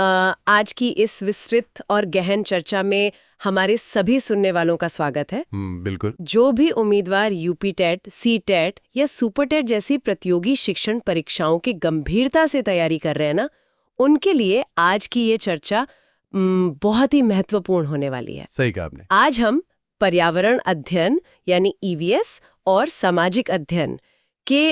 आज की इस विस्तृत और गहन चर्चा में हमारे सभी सुनने वालों का स्वागत है। बिल्कुल। जो भी उम्मीदवार यूपी टेट, सी टेट या सुपर टेट जैसी प्रतियोगी शिक्षण परीक्षाओं की गंभीरता से तैयारी कर रहे हैं ना, उनके लिए आज की ये चर्चा बहुत ही महत्वपूर्ण होने वाली है। सही कहा आपने। आज हम पर्यावरण अध्ययन यानी ईवीएस और सामाजिक अध्ययन के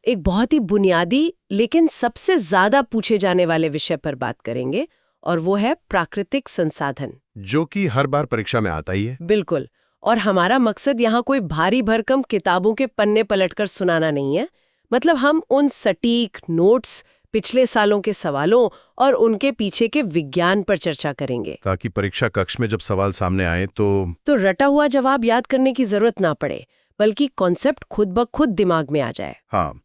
एक बहुत ही बुनियादी लेकिन सबसे ज्यादा पूछे जाने वाले विषय पर बात करेंगे, और वो है प्राकृतिक संसाधन, जो कि हर बार परीक्षा में आता ही है। बिल्कुल। और हमारा मकसद यहाँ कोई भारी भरकम किताबों के पन्ने पलटकर सुनाना नहीं है। मतलब हम उन सटीक नोट्स, पिछले सालों के सवालों और उनके पीछे के विज्ञान पर चर्चा करेंगे, ताकि परीक्षा कक्ष में जब सवाल सामने आए तो रटा हुआ जवाब याद करने की जरूरत ना पड़े, बल्कि कॉन्सेप्ट खुद ब खुद दिमाग में आ जाए। हाँ,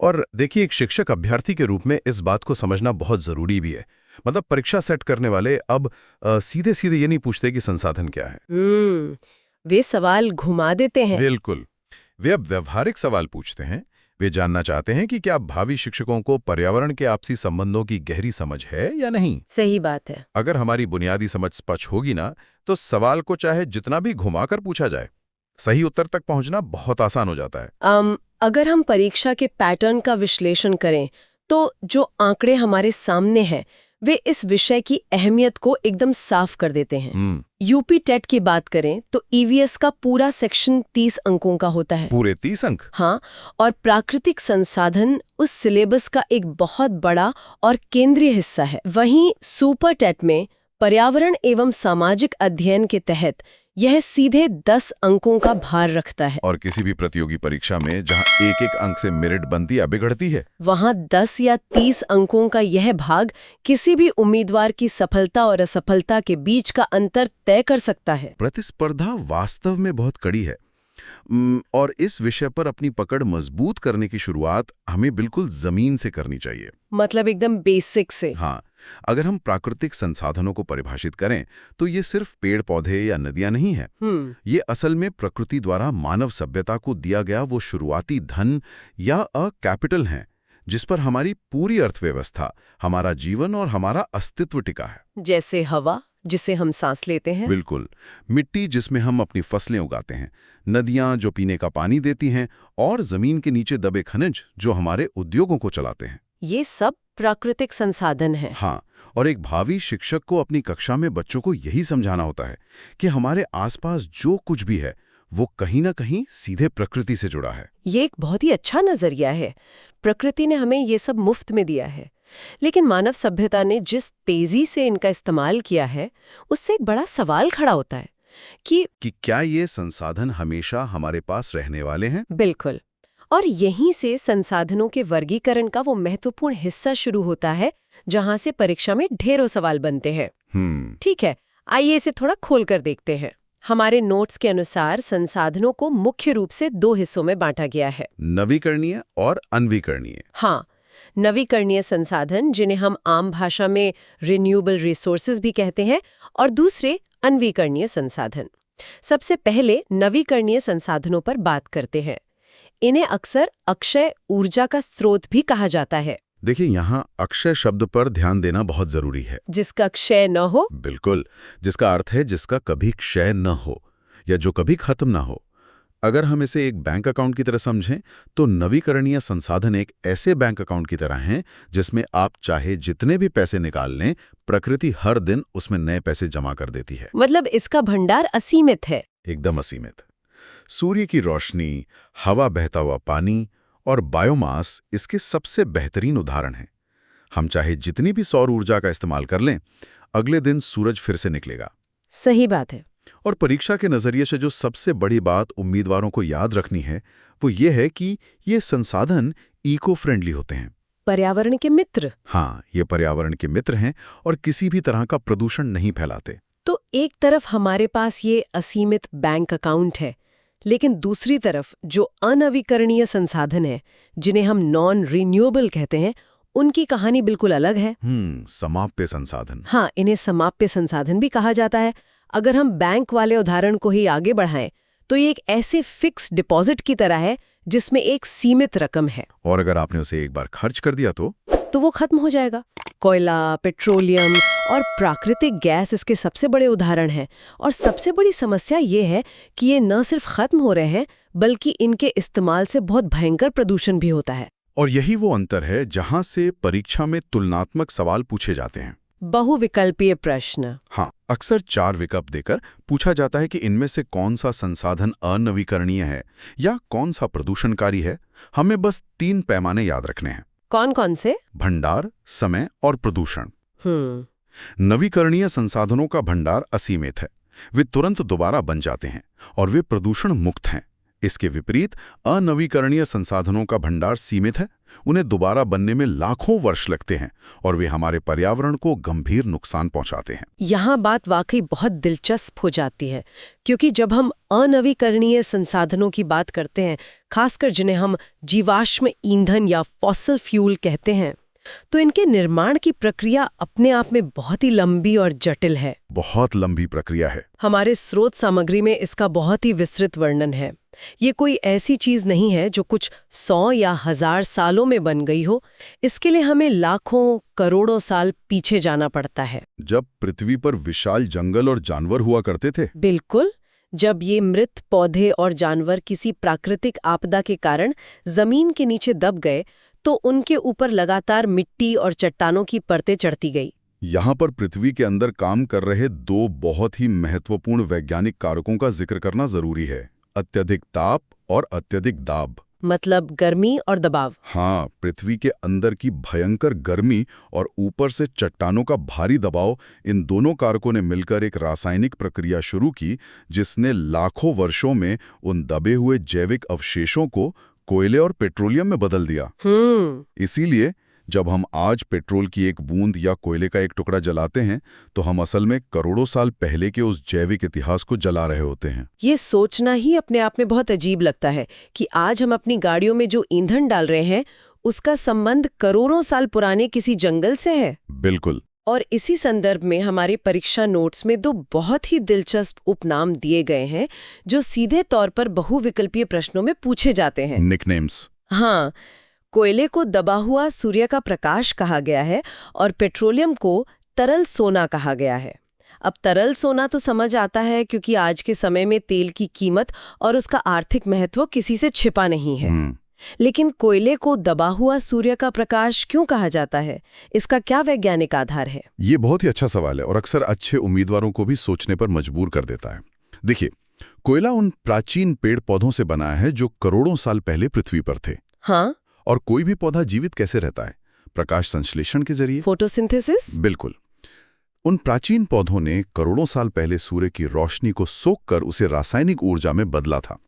और देखिए, एक शिक्षक अभ्यर्थी के रूप में इस बात को समझना बहुत जरूरी भी है। मतलब परीक्षा सेट करने वाले अब सीधे सीधे ये नहीं पूछते कि संसाधन क्या है। वे सवाल घुमा देते हैं। बिल्कुल, वे अब व्यवहारिक सवाल पूछते हैं। वे जानना चाहते हैं कि क्या भावी शिक्षकों को पर्यावरण के आपसी संबंधों की गहरी समझ है या नहीं। सही बात है। अगर हमारी बुनियादी समझ स्पष्ट होगी ना, तो सवाल को चाहे जितना भी घुमाकर पूछा जाए, सही उत्तर तक पहुंचना बहुत आसान हो जाता है। अगर हम परीक्षा के पैटर्न का विश्लेषण करें, तो जो आंकड़े हमारे सामने हैं वे इस विषय की अहमियत को एकदम साफ कर देते हैं। यूपी टेट की बात करें तो ईवीएस का पूरा सेक्शन 30 अंकों का होता है। पूरे 30 अंक? हाँ, और प्राकृतिक संसाधन उस सिलेबस का एक बहुत बड़ा और केंद्रीय हिस्सा है। वहीं सुपर टेट में पर्यावरण एवं सामाजिक अध्ययन के तहत यह सीधे 10 अंकों का भार रखता है। और किसी भी प्रतियोगी परीक्षा में जहां एक एक अंक से मेरिट बनती या बिगड़ती है, वहां 10 या 30 अंकों का यह भाग किसी भी उम्मीदवार की सफलता और असफलता के बीच का अंतर तय कर सकता है। प्रतिस्पर्धा वास्तव में बहुत कड़ी है। और इस विषय पर अपनी पकड़ मजबूत करने की शुरुआत हमें बिल्कुल जमीन से करनी चाहिए। मतलब एकदम बेसिक से। हाँ, अगर हम प्राकृतिक संसाधनों को परिभाषित करें तो ये सिर्फ पेड़ पौधे या नदियां नहीं है। ये असल में प्रकृति द्वारा मानव सभ्यता को दिया गया वो शुरुआती धन या कैपिटल है, जिस पर हमारी पूरी अर्थव्यवस्था, हमारा जीवन और हमारा अस्तित्व टिका है। जैसे हवा, जिसे हम सांस लेते हैं। बिल्कुल, मिट्टी जिसमें हम अपनी फसलें उगाते हैं, नदियां जो पीने का पानी देती हैं, और जमीन के नीचे दबे खनिज जो हमारे उद्योगों को चलाते हैं। ये सब प्राकृतिक संसाधन है। हाँ, और एक भावी शिक्षक को अपनी कक्षा में बच्चों को यही समझाना होता है कि हमारे आसपास जो कुछ भी है वो कहीं ना कहीं सीधे प्रकृति से जुड़ा है। ये एक बहुत ही अच्छा नजरिया है। प्रकृति ने हमें ये सब मुफ्त में दिया है, लेकिन मानव सभ्यता ने जिस तेजी से इनका इस्तेमाल किया है, उससे एक बड़ा सवाल खड़ा होता है कि क्या ये संसाधन हमेशा हमारे पास रहने वाले हैं? बिल्कुल। और यहीं से संसाधनों के वर्गीकरण का वो महत्वपूर्ण हिस्सा शुरू होता है, जहां से परीक्षा में ढेरों सवाल बनते हैं। ठीक है, आइए इसे थोड़ा खोलकर देखते हैं। हमारे नोट्स के अनुसार संसाधनों को मुख्य रूप से 2 हिस्सों में बांटा गया है, नवीकरणीय और अनवीकरणीय। हाँ, नवीकरणीय संसाधन, जिन्हें हम आम भाषा में रिन्यूएबल रिसोर्सेज भी कहते हैं, और दूसरे अनवीकरणीय संसाधन। सबसे पहले नवीकरणीय संसाधनों पर बात करते हैं। इन्हें अक्सर अक्षय ऊर्जा का स्रोत भी कहा जाता है। देखिए, यहाँ अक्षय शब्द पर ध्यान देना बहुत जरूरी है। जिसका क्षय न हो। बिल्कुल, जिसका अर्थ है जिसका कभी क्षय न हो या जो कभी खत्म ना हो। अगर हम इसे एक बैंक अकाउंट की तरह समझें तो नवीकरणीय संसाधन एक ऐसे बैंक अकाउंट की तरह हैं जिसमें आप चाहे जितने भी पैसे निकाल लें, प्रकृति हर दिन उसमें नए पैसे जमा कर देती है। मतलब इसका भंडार असीमित है। एकदम असीमित। सूर्य की रोशनी, हवा, बहता हुआ पानी और बायोमास इसके सबसे बेहतरीन उदाहरण हैं। हम चाहे जितनी भी सौर ऊर्जा का इस्तेमाल कर लें, अगले दिन सूरज फिर से निकलेगा। सही बात है। और परीक्षा के नजरिए से जो सबसे बड़ी बात उम्मीदवारों को याद रखनी है वो ये है कि ये संसाधन इको फ्रेंडली होते हैं, पर्यावरण के मित्र। हाँ, ये पर्यावरण के मित्र हैं और किसी भी तरह का प्रदूषण नहीं फैलाते। तो एक तरफ हमारे पास ये असीमित बैंक अकाउंट है, लेकिन दूसरी तरफ जो अनवीकरणीय संसाधन है, जिन्हें हम नॉन रिन्यूएबल कहते हैं, उनकी कहानी बिल्कुल अलग है। समाप्य संसाधन। हाँ, इन्हें समाप्य संसाधन भी कहा जाता है। अगर हम बैंक वाले उदाहरण को ही आगे बढ़ाएं तो ये एक ऐसे फिक्स डिपॉजिट की तरह है जिसमें एक सीमित रकम है, और अगर आपने उसे एक बार खर्च कर दिया तो वो खत्म हो जाएगा। कोयला, पेट्रोलियम और प्राकृतिक गैस इसके सबसे बड़े उदाहरण हैं। और सबसे बड़ी समस्या ये है कि ये न सिर्फ खत्म हो रहे हैं, बल्कि इनके इस्तेमाल से बहुत भयंकर प्रदूषण भी होता है। और यही वो अंतर है जहां से परीक्षा में तुलनात्मक सवाल पूछे जाते हैं। बहुविकल्पीय प्रश्न। हाँ, अक्सर 4 विकल्प देकर पूछा जाता है कि इनमें से कौन सा संसाधन अनवीकरणीय है या कौन सा प्रदूषणकारी है। हमें बस 3 पैमाने याद रखने हैं। कौन कौन से? भंडार, समय और प्रदूषण। नवीकरणीय संसाधनों का भंडार असीमित है, वे तुरंत दोबारा बन जाते हैं और वे प्रदूषण मुक्त हैं। इसके विपरीत अनवीकरणीय संसाधनों का भंडार सीमित है, उन्हें दोबारा बनने में लाखों वर्ष लगते हैं और वे हमारे पर्यावरण को गंभीर नुकसान पहुंचाते हैं। यहाँ बात वाकई बहुत दिलचस्प हो जाती है, क्योंकि जब हम अनवीकरणीय संसाधनों की बात करते हैं, खासकर जिन्हें हम जीवाश्म ईंधन या फॉसिल फ्यूल कहते हैं, तो इनके निर्माण की प्रक्रिया अपने आप में बहुत ही लंबी और जटिल है। बहुत लंबी प्रक्रिया है। हमारे स्रोत सामग्री में इसका बहुत ही विस्तृत वर्णन है। ये कोई ऐसी चीज नहीं है जो कुछ 100 या 1000 सालों में बन गई हो। इसके लिए हमें लाखों करोड़ों साल पीछे जाना पड़ता है। जब पृथ्वी पर विशाल जंगल और जानवर हुआ करते थे। बिल्कुल। जब ये मृत पौधे और जानवर किसी प्राकृतिक आपदा के कारण जमीन के नीचे दब गए, तो उनके ऊपर लगातार मिट्टी और चट्टानों की परतें चढ़ती गई। यहाँ पर पृथ्वी के अंदर काम कर रहे 2 बहुत ही महत्वपूर्ण वैज्ञानिक कारकों का जिक्र करना जरूरी है, अत्यधिक ताप और अत्यधिक दाब। मतलब गर्मी और दबाव। हाँ, पृथ्वी के अंदर की भयंकर गर्मी और ऊपर से चट्टानों का भारी दबाव, इन दोनों कारकों ने मिलकर एक रासायनिक प्रक्रिया शुरू की जिसने लाखों वर्षों में उन दबे हुए जैविक अवशेषों को कोयले और पेट्रोलियम में बदल दिया। इसीलिए जब हम आज पेट्रोल की एक बूंद या कोयले का एक टुकड़ा जलाते हैं, तो हम असल में करोड़ों साल पहले के उस जैविक इतिहास को जला रहे होते हैं। ये सोचना ही अपने आप में बहुत अजीब लगता है कि आज हम अपनी गाड़ियों में जो ईंधन डाल रहे हैं, उसका संबंध करोड़ों साल पुराने किसी जंगल से है। बिल्कुल। और इसी संदर्भ में हमारे परीक्षा नोट्स में 2 बहुत ही दिलचस्प उपनाम दिए गए हैं जो सीधे तौर पर बहुविकल्पीय प्रश्नों में पूछे जाते हैं। निकनेम्स। हाँ, कोयले को दबा हुआ सूर्य का प्रकाश कहा गया है और पेट्रोलियम को तरल सोना कहा गया है। अब तरल सोना तो समझ आता है, क्योंकि आज के समय में तेल की कीमत और उसका आर्थिक महत्व किसी से छिपा नहीं है। लेकिन कोयले को दबा हुआ सूर्य का प्रकाश क्यों कहा जाता है? इसका क्या वैज्ञानिक आधार है? ये बहुत ही अच्छा सवाल है और अक्सर अच्छे उम्मीदवारों को भी सोचने पर मजबूर कर देता है। देखिए, कोयला उन प्राचीन पेड़ पौधों से बना है जो करोड़ों साल पहले पृथ्वी पर थे। हाँ। और कोई भी पौधा जीवित कैसे रहता है? प्रकाश संश्लेषण के जरिए। फोटोसिंथेसिस। बिल्कुल। उन प्राचीन पौधों ने करोड़ों साल पहले सूर्य की रोशनी को सोखकर उसे रासायनिक ऊर्जा में बदला था।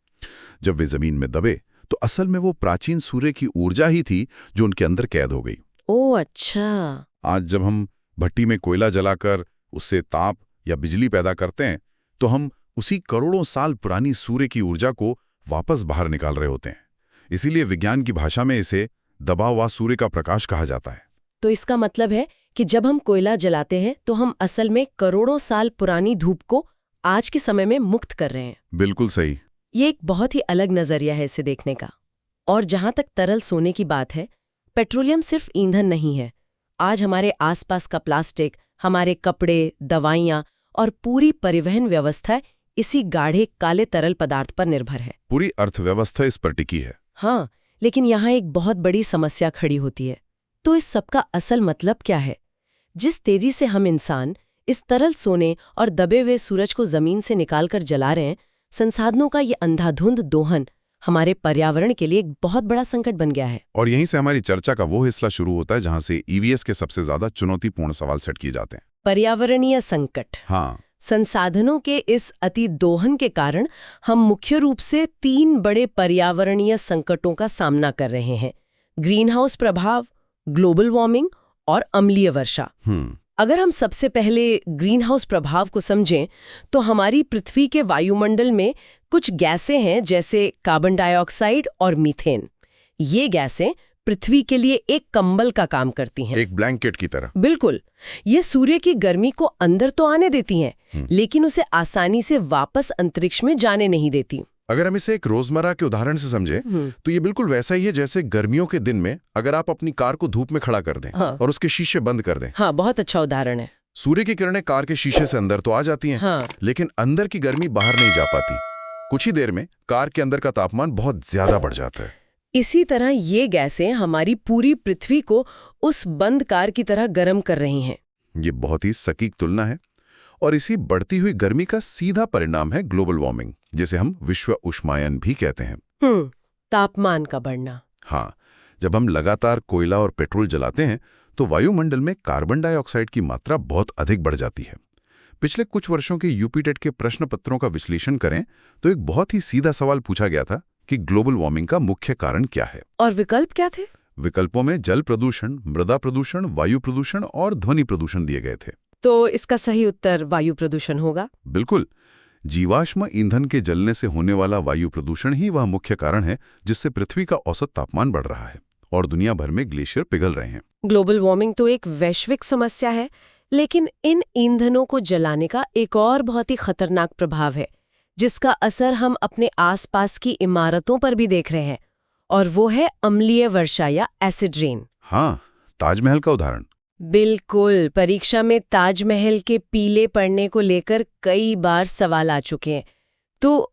जब वे जमीन में दबे, तो असल में वो प्राचीन सूर्य की ऊर्जा ही थी जो उनके अंदर कैद हो गई। ओह अच्छा। आज जब हम भट्टी में कोयला जलाकर उससे ताप या बिजली पैदा करते हैं, तो हम उसी करोड़ों साल पुरानी सूर्य की ऊर्जा को वापस बाहर निकाल रहे होते हैं। इसीलिए विज्ञान की भाषा में इसे दबा हुआ सूर्य का प्रकाश कहा जाता है। तो इसका मतलब है कि जब हम कोयला जलाते हैं, तो हम असल में करोड़ों साल पुरानी धूप को आज के समय में मुक्त कर रहे हैं। बिल्कुल सही। ये एक बहुत ही अलग नजरिया है इसे देखने का। और जहां तक तरल सोने की बात है, पेट्रोलियम सिर्फ ईंधन नहीं है। आज हमारे आसपास का प्लास्टिक, हमारे कपड़े, दवाइयां और पूरी परिवहन व्यवस्था इसी गाढ़े काले तरल पदार्थ पर निर्भर है। पूरी अर्थव्यवस्था इस पर टिकी है। हाँ, लेकिन यहाँ एक बहुत बड़ी समस्या खड़ी होती है। तो इस सब का असल मतलब क्या है? जिस तेजी से हम इंसान इस तरल सोने और दबे हुए सूरज को जमीन से निकालकर जला रहे हैं, संसाधनों का ये अंधाधुंध दोहन हमारे पर्यावरण के लिए एक बहुत बड़ा संकट बन गया है। और यहीं से हमारी चर्चा का वो हिस्सा शुरू होता है जहां से ईवीएस के सबसे ज्यादा चुनौतीपूर्ण सवाल सेट किए जाते हैं। पर्यावरणीय संकट। हाँ। संसाधनों के इस अति दोहन के कारण हम मुख्य रूप से 3 बड़े पर्यावरणीय संकटों का सामना कर रहे हैं: ग्रीन हाउस प्रभाव, ग्लोबल वार्मिंग और अम्लीय वर्षा। अगर हम सबसे पहले ग्रीन हाउस प्रभाव को समझें, तो हमारी पृथ्वी के वायुमंडल में कुछ गैसें हैं, जैसे कार्बन डाइऑक्साइड और मीथेन। ये गैसें पृथ्वी के लिए एक कंबल का काम करती हैं, एक ब्लैंकेट की तरह। बिल्कुल। ये सूर्य की गर्मी को अंदर तो आने देती हैं, लेकिन उसे आसानी से वापस अंतरिक्ष में जाने नहीं देती। अगर हम इसे एक रोजमर्रा के उदाहरण से समझे तो ये बिल्कुल वैसा ही है जैसे गर्मियों के दिन में अगर आप अपनी कार को धूप में खड़ा कर दें और उसके शीशे बंद कर दें। हाँ, बहुत अच्छा उदाहरण है। सूर्य की किरणें कार के शीशे से अंदर तो आ जाती हैं, लेकिन अंदर की गर्मी बाहर नहीं जा पाती। कुछ ही देर में कार के अंदर का तापमान बहुत ज्यादा बढ़ जाता है। इसी तरह ये गैसें हमारी पूरी पृथ्वी को उस बंद कार की तरह गर्म कर रही हैं। ये बहुत ही सटीक तुलना है और इसी बढ़ती हुई गर्मी का सीधा परिणाम है ग्लोबल वार्मिंग, जिसे हम विश्व उष्मायन भी कहते हैं। तापमान का बढ़ना। हाँ, जब हम लगातार कोयला और पेट्रोल जलाते हैं तो वायुमंडल में कार्बन डाइऑक्साइड की मात्रा बहुत अधिक बढ़ जाती है। पिछले कुछ वर्षों के यूपी टेट के प्रश्न पत्रों का विश्लेषण करें तो एक बहुत ही सीधा सवाल पूछा गया था कि ग्लोबल वार्मिंग का मुख्य कारण क्या है। और विकल्प क्या थे? विकल्पों में जल प्रदूषण, मृदा प्रदूषण, वायु प्रदूषण और ध्वनि प्रदूषण दिए गए थे। तो इसका सही उत्तर वायु प्रदूषण होगा? बिल्कुल। जीवाश्म ईंधन के जलने से होने वाला वायु प्रदूषण ही वह मुख्य कारण है जिससे पृथ्वी का औसत तापमान बढ़ रहा है और दुनिया भर में ग्लेशियर पिघल रहे हैं। ग्लोबल वार्मिंग तो एक वैश्विक समस्या है, लेकिन इन ईंधनों को जलाने का एक और बहुत ही खतरनाक प्रभाव है जिसका असर हम अपने आसपास की इमारतों पर भी देख रहे हैं, और वो है अम्लीय वर्षा या एसिड रेन। हाँ, ताजमहल का उदाहरण। बिल्कुल। परीक्षा में ताजमहल के पीले पड़ने को लेकर कई बार सवाल आ चुके हैं। तो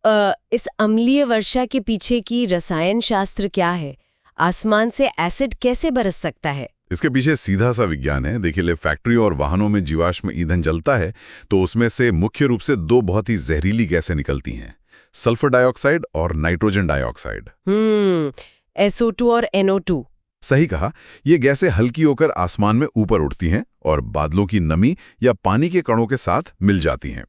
इस अम्लीय वर्षा के पीछे की रसायन शास्त्र क्या है? आसमान से एसिड कैसे बरस सकता है? इसके पीछे सीधा सा विज्ञान है। देखिए, फैक्ट्रियों और वाहनों में जीवाश्म ईंधन जलता है तो उसमें से मुख्य रूप से दो बहुत ही जहरीली गैसें निकलती हैं, सल्फर डाइऑक्साइड और नाइट्रोजन डाइऑक्साइड। SO2 और NO2। सही कहा। ये गैसें हल्की होकर आसमान में ऊपर उड़ती हैं और बादलों की नमी या पानी के कणों के साथ मिल जाती हैं।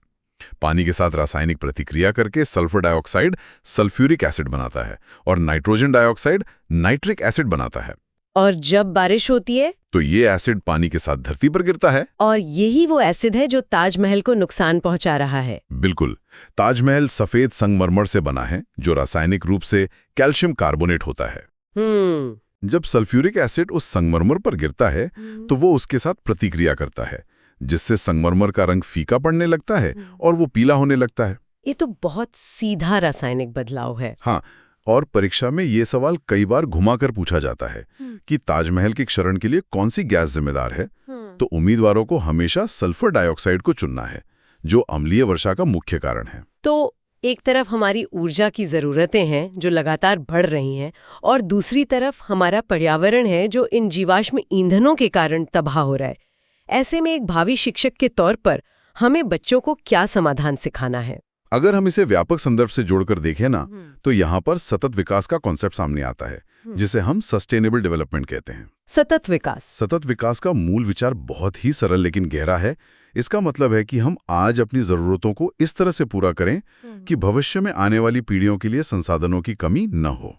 पानी के साथ रासायनिक प्रतिक्रिया करके सल्फर डाइऑक्साइड सल्फ्यूरिक एसिड बनाता है और नाइट्रोजन डाइऑक्साइड नाइट्रिक एसिड बनाता है। और जब बारिश होती है तो ये एसिड पानी के साथ धरती पर गिरता है। और यही वो एसिड है जो ताजमहल को नुकसान पहुंचा रहा है। बिल्कुल। ताजमहल सफेद संगमरमर से बना है जो रासायनिक रूप से कैल्शियम कार्बोनेट होता है। जब सल्फ्यूरिक एसिड उस संगमरमर पर गिरता है तो वो उसके साथ प्रतिक्रिया करता है जिससे संगमरमर का रंग फीका पड़ने लगता है और वो पीला होने लगता है। ये तो बहुत सीधा रासायनिक बदलाव है। हाँ, और परीक्षा में ये सवाल कई बार घुमाकर पूछा जाता है कि ताजमहल के क्षरण के लिए कौन सी गैस जिम्मेदार है। तो उम्मीदवारों को हमेशा सल्फर डाइऑक्साइड को चुनना है जो अम्लीय वर्षा का मुख्य कारण है। तो एक तरफ हमारी ऊर्जा की जरूरतें हैं जो लगातार बढ़ रही हैं, और दूसरी तरफ हमारा पर्यावरण है जो इन जीवाश्म ईंधनों के कारण तबाह हो रहा है। ऐसे में एक भावी शिक्षक के तौर पर हमें बच्चों को क्या समाधान सिखाना है? अगर हम इसे व्यापक संदर्भ से जोड़कर देखें ना, तो यहाँ पर सतत विकास का कॉन्सेप्ट सामने आता है जिसे हम सस्टेनेबल डेवलपमेंट कहते हैं। सतत विकास का मूल विचार बहुत ही सरल लेकिन गहरा है। इसका मतलब है कि हम आज अपनी जरूरतों को इस तरह से पूरा करें कि भविष्य में आने वाली पीढ़ियों के लिए संसाधनों की कमी न हो।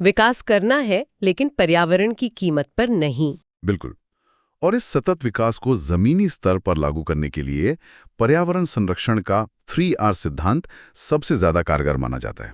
विकास करना है लेकिन पर्यावरण की कीमत पर नहीं। बिल्कुल। और इस सतत विकास को जमीनी स्तर पर लागू करने के लिए पर्यावरण संरक्षण का 3R सिद्धांत सबसे ज्यादा कारगर माना जाता है।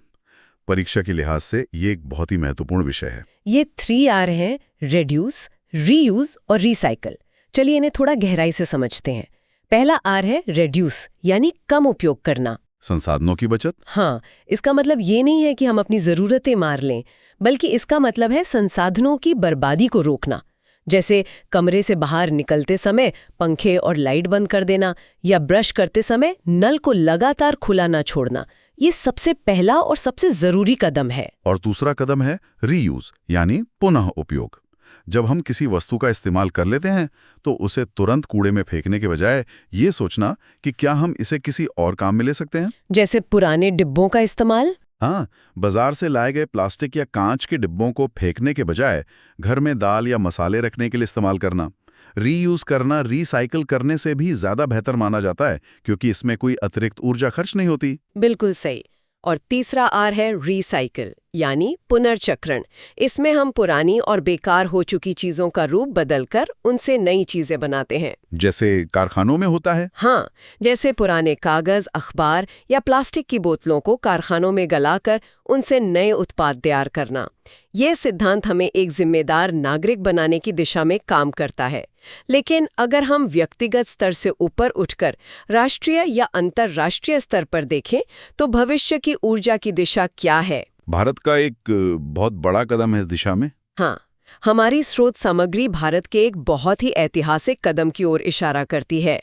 परीक्षा के लिहाज से ये एक बहुत ही महत्वपूर्ण विषय है। ये 3R हैं, रिड्यूस, रीयूज और रिसाइकल। चलिए इन्हें थोड़ा गहराई से समझते हैं। पहला R है रिड्यूस, यानी कम उपयोग करना, संसाधनों की बचत। हाँ, इसका मतलब ये नहीं है कि हम अपनी जरूरतें मार लें, बल्कि इसका मतलब है संसाधनों की बर्बादी को रोकना। जैसे कमरे से बाहर निकलते समय पंखे और लाइट बंद कर देना, या ब्रश करते समय नल को लगातार खुला ना छोड़ना। ये सबसे पहला और सबसे जरूरी कदम है। और दूसरा कदम है रीयूज, यानी पुनः उपयोग। जब हम किसी वस्तु का इस्तेमाल कर लेते हैं तो उसे तुरंत कूड़े में फेंकने के बजाय ये सोचना कि क्या हम इसे किसी और काम में ले सकते हैं। जैसे पुराने डिब्बों का इस्तेमाल। हाँ, बाजार से लाए गए प्लास्टिक या कांच के डिब्बों को फेंकने के बजाय घर में दाल या मसाले रखने के लिए इस्तेमाल करना। रीयूज करना रिसाइकल करने से भी ज्यादा बेहतर माना जाता है क्योंकि इसमें कोई अतिरिक्त ऊर्जा खर्च नहीं होती। बिल्कुल सही। और तीसरा R है रिसाइकल, यानी पुनर्चक्रण। इसमें हम पुरानी और बेकार हो चुकी चीजों का रूप बदलकर उनसे नई चीजें बनाते हैं। जैसे कारखानों में होता है। हाँ, जैसे पुराने कागज, अखबार या प्लास्टिक की बोतलों को कारखानों में गलाकर उनसे नए उत्पाद तैयार करना। ये सिद्धांत हमें एक जिम्मेदार नागरिक बनाने की दिशा में काम करता है। लेकिन अगर हम व्यक्तिगत स्तर से ऊपर उठकर राष्ट्रीय या अंतर्राष्ट्रीय स्तर पर देखें, तो भविष्य की ऊर्जा की दिशा क्या है? भारत का एक बहुत बड़ा कदम है इस दिशा में। हाँ, हमारी स्रोत सामग्री भारत के एक बहुत ही ऐतिहासिक कदम की ओर इशारा करती है,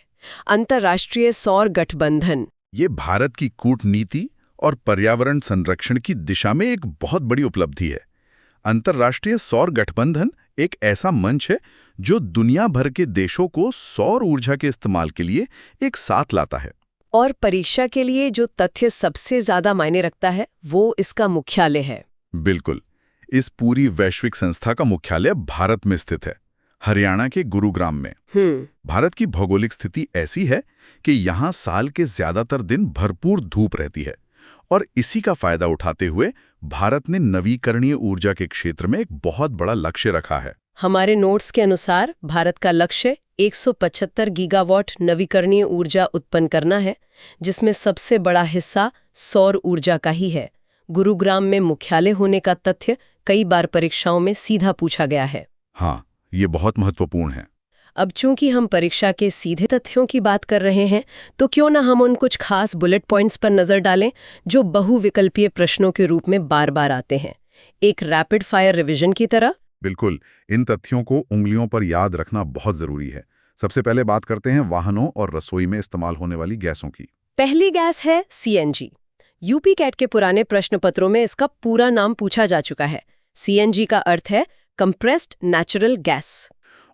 अंतर्राष्ट्रीय सौर गठबंधन। ये भारत की कूटनीति और पर्यावरण संरक्षण की दिशा में एक बहुत बड़ी उपलब्धि है। अंतर्राष्ट्रीय सौर गठबंधन एक ऐसा मंच है जो दुनिया भर के देशों को सौर ऊर्जा के इस्तेमाल के लिए एक साथ लाता है। और परीक्षा के लिए जो तथ्य सबसे ज्यादा मायने रखता है, वो इसका मुख्यालय है। बिल्कुल, इस पूरी वैश्विक संस्था का मुख्यालय भारत में स्थित है, हरियाणा के गुरुग्राम में। भारत की भौगोलिक स्थिति ऐसी है कि यहाँ साल के ज्यादातर दिन भरपूर धूप रहती है, और इसी का फायदा उठाते हुए भारत ने नवीकरणीय ऊर्जा के क्षेत्र में एक बहुत बड़ा लक्ष्य रखा है। हमारे नोट्स के अनुसार भारत का लक्ष्य 175 गीगावाट नवीकरणीय ऊर्जा उत्पन्न करना है, जिसमें सबसे बड़ा हिस्सा सौर ऊर्जा का ही है। गुरुग्राम में मुख्यालय होने का तथ्य कई बार परीक्षाओं में सीधा पूछा गया है। हाँ, ये बहुत महत्वपूर्ण है। अब चूंकि हम परीक्षा के सीधे तथ्यों की बात कर रहे हैं, तो क्यों ना हम उन कुछ खास बुलेट पॉइंट्स पर नजर डालें जो बहुविकल्पीय प्रश्नों के रूप में बार बार आते हैं, एक रैपिड फायर रिवीजन की तरह। बिल्कुल, इन तथ्यों को उंगलियों पर याद रखना बहुत जरूरी है। सबसे पहले बात करते हैं वाहनों और रसोई में इस्तेमाल होने वाली गैसों की। पहली गैस है सीएनजी। यूपी कैट के पुराने प्रश्न पत्रों में इसका पूरा नाम पूछा जा चुका है। सीएनजी का अर्थ है कंप्रेस्ड नेचुरल गैस।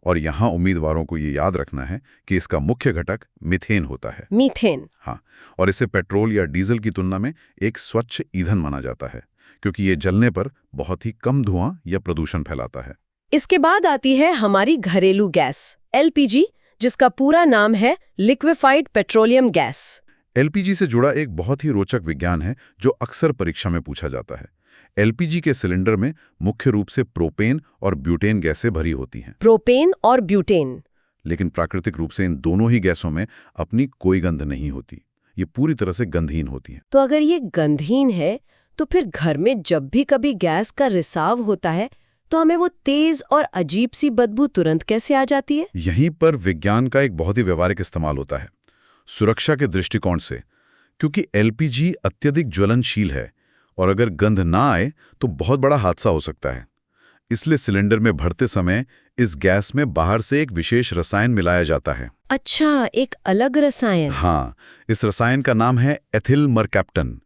और यहाँ उम्मीदवारों को ये याद रखना है कि इसका मुख्य घटक मीथेन होता है। मीथेन। हाँ, और इसे पेट्रोल या डीजल की तुलना में एक स्वच्छ ईंधन माना जाता है, क्योंकि ये जलने पर बहुत ही कम धुआं या प्रदूषण फैलाता है। इसके बाद आती है हमारी घरेलू गैस एलपीजी, जिसका पूरा नाम है लिक्विफाइड पेट्रोलियम गैस। एलपीजी से जुड़ा एक बहुत ही रोचक विज्ञान है जो अक्सर परीक्षा में पूछा जाता है। एलपीजी के सिलेंडर में मुख्य रूप से प्रोपेन और ब्यूटेन गैसें भरी होती हैं। प्रोपेन और ब्यूटेन। लेकिन प्राकृतिक रूप से इन दोनों ही गैसों में अपनी कोई गंध नहीं होती। ये पूरी तरह से गंधहीन होती हैं। तो अगर ये गंधहीन है, तो फिर घर में जब भी कभी गैस का रिसाव होता है, तो हमें वो तेज और अजीब सी बदबू तुरंत कैसे आ जाती है? यहीं पर विज्ञान का एक बहुत ही व्यवहारिक इस्तेमाल होता है, सुरक्षा के दृष्टिकोण से। क्योंकि एलपीजी अत्यधिक ज्वलनशील है और अगर गंध ना आए तो बहुत बड़ा हादसा हो सकता है। इसलिए सिलेंडर में भरते समय इस गैस में बाहर से एक विशेष रसायन मिलाया जाता है। अच्छा, एक अलग रसायन। हाँ, इस रसायन का नाम है एथिल मरकैप्टन।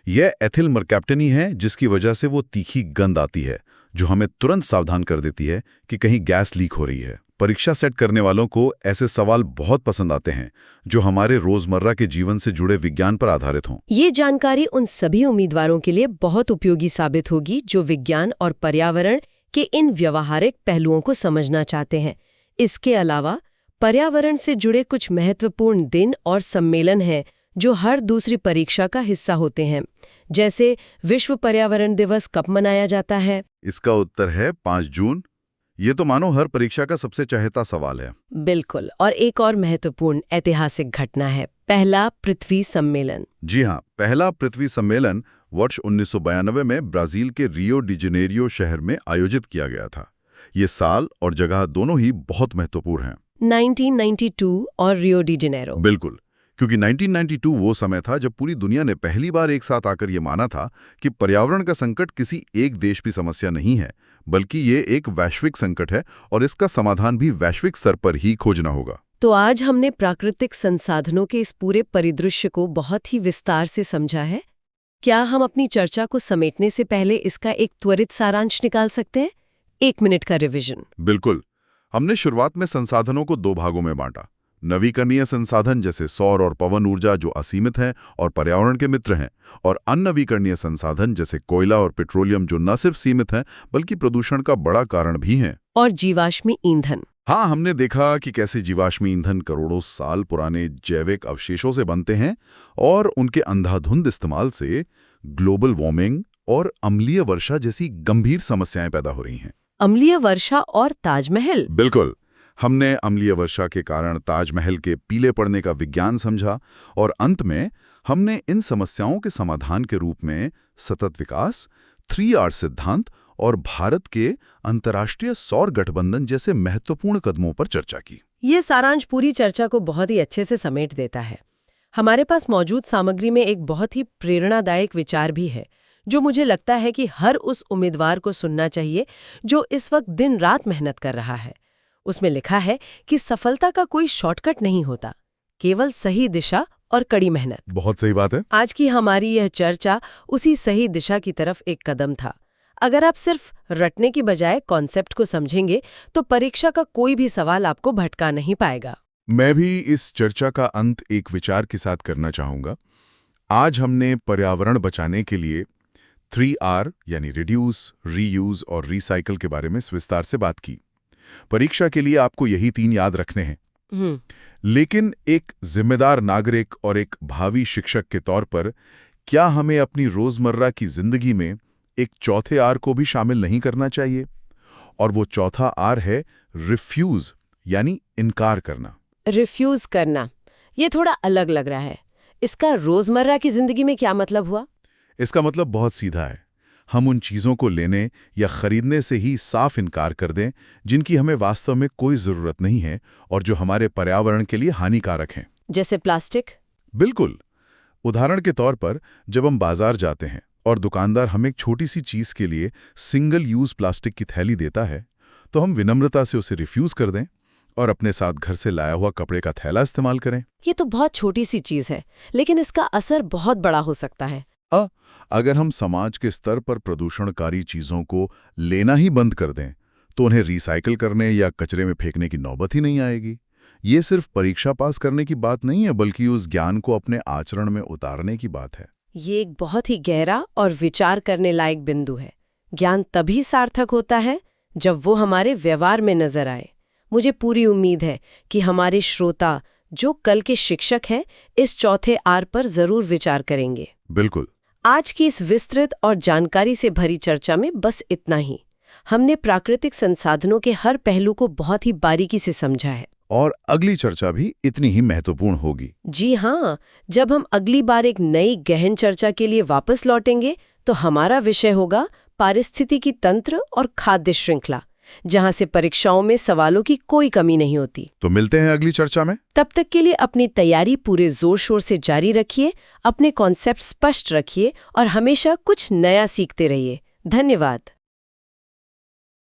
यह एथिल मरकैप्टन ही है जिसकी वजह से वो तीखी गंध आती है, जो हमें तुरंत सावधान कर देती है कि कहीं गैस लीक हो रही है। परीक्षा सेट करने वालों को ऐसे सवाल बहुत पसंद आते हैं जो हमारे रोजमर्रा के जीवन से जुड़े विज्ञान पर आधारित हों। ये जानकारी उन सभी उम्मीदवारों के लिए बहुत उपयोगी साबित होगी जो विज्ञान और पर्यावरण के इन व्यवहारिक पहलुओं को समझना चाहते हैं। इसके अलावा पर्यावरण से जुड़े कुछ महत्वपूर्ण दिन और सम्मेलन हैं जो हर दूसरी परीक्षा का हिस्सा होते हैं। जैसे विश्व पर्यावरण दिवस कब मनाया जाता है? इसका उत्तर है 5 जून। ये तो मानो हर परीक्षा का सबसे चहेता सवाल है। बिल्कुल। और एक और महत्वपूर्ण ऐतिहासिक घटना है पहला पृथ्वी सम्मेलन। जी हाँ, पहला पृथ्वी सम्मेलन वर्ष 1992 में ब्राजील के रियो डी जेनेरियो शहर में आयोजित किया गया था। ये साल और जगह दोनों ही बहुत महत्वपूर्ण हैं। 1992 और रियो डी जेनेरो। बिल्कुल, क्योंकि 1992 वो समय था जब पूरी दुनिया ने पहली बार एक साथ आकर ये माना था कि पर्यावरण का संकट किसी एक देश की समस्या नहीं है, बल्कि ये एक वैश्विक संकट है और इसका समाधान भी वैश्विक स्तर पर ही खोजना होगा। तो आज हमने प्राकृतिक संसाधनों के इस पूरे परिदृश्य को बहुत ही विस्तार से समझा है। क्या हम अपनी चर्चा को समेटने से पहले इसका एक त्वरित सारांश निकाल सकते हैं? 1 मिनट का रिवीजन। बिल्कुल। हमने शुरुआत में संसाधनों को 2 भागों में बांटा। नवीकरणीय संसाधन जैसे सौर और पवन ऊर्जा जो असीमित हैं और पर्यावरण के मित्र हैं, और अननवीकरणीय संसाधन जैसे कोयला और पेट्रोलियम जो न सिर्फ सीमित हैं बल्कि प्रदूषण का बड़ा कारण भी हैं। और जीवाश्मी ईंधन। हाँ, हमने देखा कि कैसे जीवाश्मी ईंधन करोड़ों साल पुराने जैविक अवशेषों से बनते हैं और उनके अंधाधुंध इस्तेमाल से ग्लोबल वार्मिंग और अम्लीय वर्षा जैसी गंभीर समस्याएं पैदा हो रही हैं। अम्लीय वर्षा और ताजमहल। बिल्कुल। हमने अम्लीय वर्षा के कारण ताजमहल के पीले पड़ने का विज्ञान समझा और अंत में हमने इन समस्याओं के समाधान के रूप में सतत विकास, 3R सिद्धांत और भारत के अंतर्राष्ट्रीय सौर गठबंधन जैसे महत्वपूर्ण कदमों पर चर्चा की। ये सारांश पूरी चर्चा को बहुत ही अच्छे से समेट देता है। हमारे पास मौजूद सामग्री में एक बहुत ही प्रेरणादायक विचार भी है, जो मुझे लगता है कि हर उस उम्मीदवार को सुनना चाहिए जो इस वक्त दिन रात मेहनत कर रहा है। उसमें लिखा है कि सफलता का कोई शॉर्टकट नहीं होता, केवल सही दिशा और कड़ी मेहनत। बहुत सही बात है। आज की हमारी यह चर्चा उसी सही दिशा की तरफ एक कदम था। अगर आप सिर्फ रटने की बजाय कॉन्सेप्ट को समझेंगे तो परीक्षा का कोई भी सवाल आपको भटका नहीं पाएगा। मैं भी इस चर्चा का अंत एक विचार के साथ करना चाहूंगा। आज हमने पर्यावरण बचाने के लिए 3R यानी रिड्यूस, रीयूज और रिसाइकल के बारे में विस्तार से बात की। परीक्षा के लिए आपको यही 3 याद रखने हैं। लेकिन एक जिम्मेदार नागरिक और एक भावी शिक्षक के तौर पर क्या हमें अपनी रोजमर्रा की जिंदगी में एक चौथे आर को भी शामिल नहीं करना चाहिए? और वो चौथा आर है रिफ्यूज यानी इनकार करना। रिफ्यूज करना, ये थोड़ा अलग लग रहा है। इसका रोजमर्रा की जिंदगी में क्या मतलब हुआ? इसका मतलब बहुत सीधा है। हम उन चीजों को लेने या खरीदने से ही साफ इनकार कर दें जिनकी हमें वास्तव में कोई जरूरत नहीं है और जो हमारे पर्यावरण के लिए हानिकारक हैं। जैसे प्लास्टिक? बिल्कुल। उदाहरण के तौर पर जब हम बाजार जाते हैं और दुकानदार हमें एक छोटी सी चीज के लिए सिंगल यूज प्लास्टिक की थैली देता है, तो हम विनम्रता से उसे रिफ्यूज कर दें और अपने साथ घर से लाया हुआ कपड़े का थैला इस्तेमाल करें। ये तो बहुत छोटी सी चीज है, लेकिन इसका असर बहुत बड़ा हो सकता है। अगर हम समाज के स्तर पर प्रदूषणकारी चीजों को लेना ही बंद कर दें, तो उन्हें रिसाइकिल करने या कचरे में फेंकने की नौबत ही नहीं आएगी। ये सिर्फ परीक्षा पास करने की बात नहीं है, बल्कि उस ज्ञान को अपने आचरण में उतारने की बात है। ये एक बहुत ही गहरा और विचार करने लायक बिंदु है। ज्ञान तभी सार्थक होता है जब वो हमारे व्यवहार में नजर आए। मुझे पूरी उम्मीद है कि हमारे श्रोता जो कल के शिक्षक हैं, इस चौथे आर पर जरूर विचार करेंगे। बिल्कुल। आज की इस विस्तृत और जानकारी से भरी चर्चा में बस इतना ही। हमने प्राकृतिक संसाधनों के हर पहलू को बहुत ही बारीकी से समझा है। और अगली चर्चा भी इतनी ही महत्वपूर्ण होगी। जी हाँ, जब हम अगली बार एक नई गहन चर्चा के लिए वापस लौटेंगे तो हमारा विषय होगा पारिस्थितिकी तंत्र और खाद्य श्रृंखला, जहाँ से परीक्षाओं में सवालों की कोई कमी नहीं होती। तो मिलते हैं अगली चर्चा में। तब तक के लिए अपनी तैयारी पूरे जोर शोर से जारी रखिए, अपने कॉन्सेप्ट स्पष्ट रखिए और हमेशा कुछ नया सीखते रहिए। धन्यवाद।